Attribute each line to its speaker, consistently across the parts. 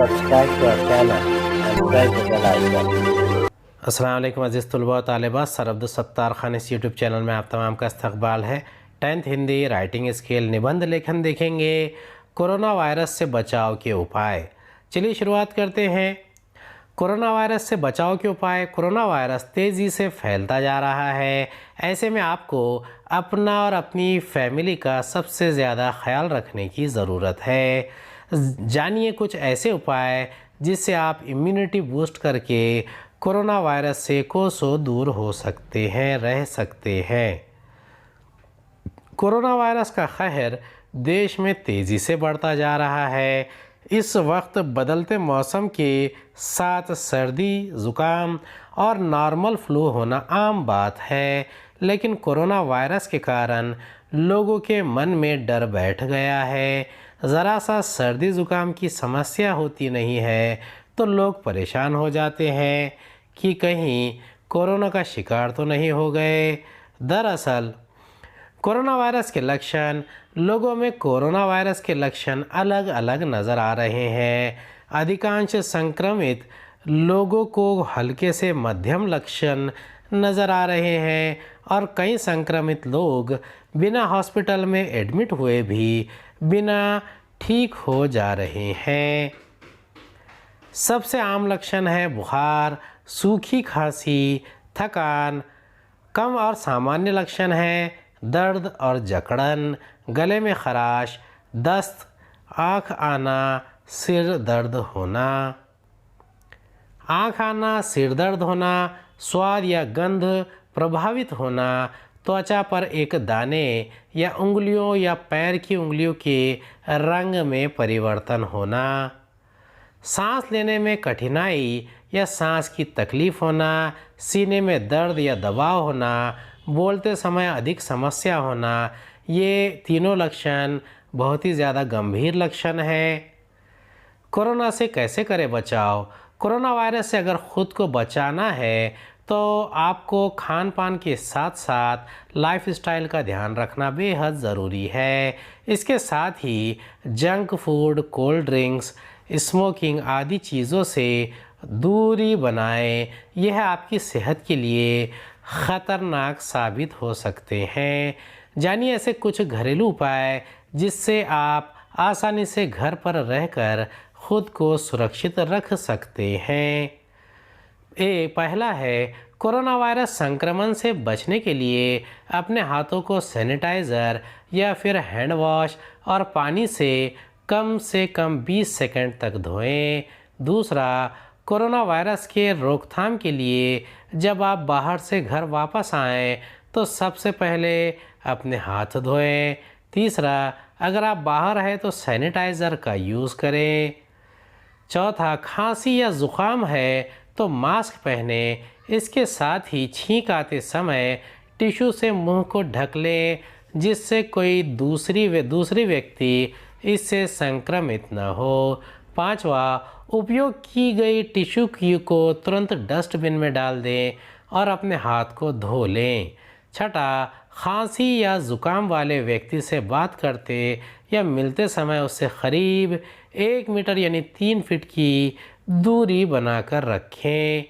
Speaker 1: subscribe to our channel and press the bell icon.
Speaker 2: अस्सलाम वालेकुम अज़ीज़ तलबा व तालिबात। सर अब्दुल सत्तार खान इस यूट्यूब चैनल में आप तमाम का इस्तकबाल है। 10th हिंदी राइटिंग स्किल निबंध लेखन देखेंगे। कोरोना वायरस से बचाव के उपाय। चलिए शुरुआत करते हैं। कोरोना वायरस से बचाव के उपाय। कोरोना वायरस तेज़ी से फैलता जा रहा है। ऐसे में आपको अपना और अपनी फैमिली का सबसे ज़्यादा ख्याल रखने की ज़रूरत है। जानिए कुछ ऐसे उपाय जिससे आप इम्यूनिटी बूस्ट करके कोरोना वायरस से कोसों दूर हो सकते हैं, रह सकते हैं। कोरोना वायरस का कहर देश में तेज़ी से बढ़ता जा रहा है। इस वक्त बदलते मौसम के साथ सर्दी, ज़ुकाम और नॉर्मल फ्लू होना आम बात है, लेकिन कोरोना वायरस के कारण लोगों के मन में डर बैठ गया है। ज़रा सा सर्दी ज़ुकाम की समस्या होती नहीं है तो लोग परेशान हो जाते हैं कि कहीं कोरोना का शिकार तो नहीं हो गए। दरअसल कोरोना वायरस के लक्षण, लोगों में कोरोना वायरस के लक्षण अलग अलग नज़र आ रहे हैं। अधिकांश संक्रमित लोगों को हल्के से मध्यम लक्षण नज़र आ रहे हैं और कई संक्रमित लोग बिना हॉस्पिटल में एडमिट हुए भी बिना ठीक हो जा रहे हैं। सबसे आम लक्षण है बुखार, सूखी खांसी, थकान। कम और सामान्य लक्षण है दर्द और जकड़न, गले में खराश, दस्त, आँख आना, सिर दर्द होना। आँख आना, सिर दर्द होना, स्वाद या गंध प्रभावित होना, त्वचा पर एक दाने या उंगलियों या पैर की उंगलियों के रंग में परिवर्तन होना, सांस लेने में कठिनाई या सांस की तकलीफ़ होना, सीने में दर्द या दबाव होना, बोलते समय अधिक समस्या होना। ये तीनों लक्षण बहुत ही ज़्यादा गंभीर लक्षण हैं। कोरोना से कैसे करें बचाव? कोरोना वायरस से अगर ख़ुद को बचाना है तो आपको खान पान के साथ साथ लाइफस्टाइल का ध्यान रखना बेहद ज़रूरी है। इसके साथ ही junk food, cold drinks, smoking आदि चीज़ों से दूरी बनाएं। यह आपकी सेहत के लिए ख़तरनाक साबित हो सकते हैं। जानिए ऐसे कुछ घरेलू उपाय जिससे आप आसानी से घर पर रहकर खुद को सुरक्षित रख सकते हैं। पहला है कोरोना वायरस संक्रमण से बचने के लिए अपने हाथों को सैनिटाइज़र या फिर हैंड वॉश और पानी से कम 20 सेकंड तक धोएं। दूसरा, कोरोना वायरस के रोकथाम के लिए जब आप बाहर से घर वापस आएं तो सबसे पहले अपने हाथ धोएं। तीसरा, अगर आप बाहर हैं तो सैनिटाइज़र का यूज़ करें। चौथा, खांसी या ज़ुकाम है तो मास्क पहने। इसके साथ ही छींक आते समय टिश्यू से मुंह को ढक लें जिससे कोई दूसरी व्यक्ति इससे संक्रमित न हो। पांचवा, उपयोग की गई टिश्यू को तुरंत डस्टबिन में डाल दें और अपने हाथ को धो लें। छठा, खांसी या ज़ुकाम वाले व्यक्ति से बात करते या मिलते समय उससे करीब 1 मीटर यानी 3 फीट की दूरी बनाकर रखें।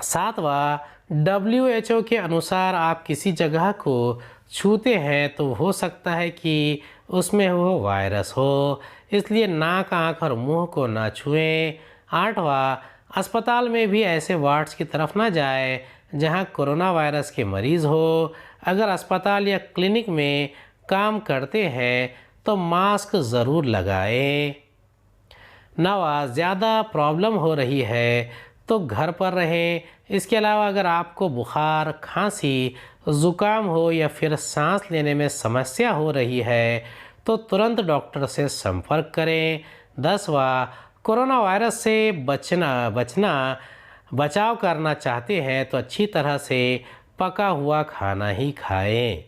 Speaker 2: सातवां, WHO के अनुसार आप किसी जगह को छूते हैं तो हो सकता है कि उसमें वो वायरस हो, इसलिए नाक, आँख और मुंह को ना छुएं। आठवां, अस्पताल में भी ऐसे वार्ड्स की तरफ ना जाएं जहां कोरोना वायरस के मरीज़ हो। अगर अस्पताल या क्लिनिक में काम करते हैं तो मास्क ज़रूर लगाएं। नवा, ज़्यादा प्रॉब्लम हो रही है तो घर पर रहें। इसके अलावा अगर आपको बुखार, खांसी, ज़ुकाम हो या फिर सांस लेने में समस्या हो रही है तो तुरंत डॉक्टर से संपर्क करें। 10वां, कोरोना वायरस से बचाव करना चाहते हैं तो अच्छी तरह से पका हुआ खाना ही खाएं।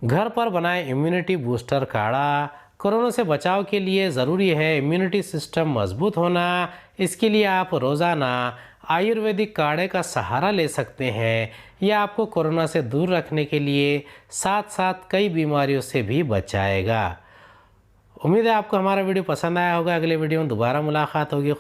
Speaker 2: घर पर बनाएं इम्यूनिटी बूस्टर काढ़ा। कोरोना से बचाव के लिए ज़रूरी है इम्यूनिटी सिस्टम मजबूत होना। इसके लिए आप रोज़ाना आयुर्वेदिक काढ़े का सहारा ले सकते हैं। यह आपको कोरोना से दूर रखने के लिए साथ साथ कई बीमारियों से भी बचाएगा। उम्मीद है आपको हमारा वीडियो पसंद आया होगा। अगले वीडियो में दोबारा मुलाकात होगी।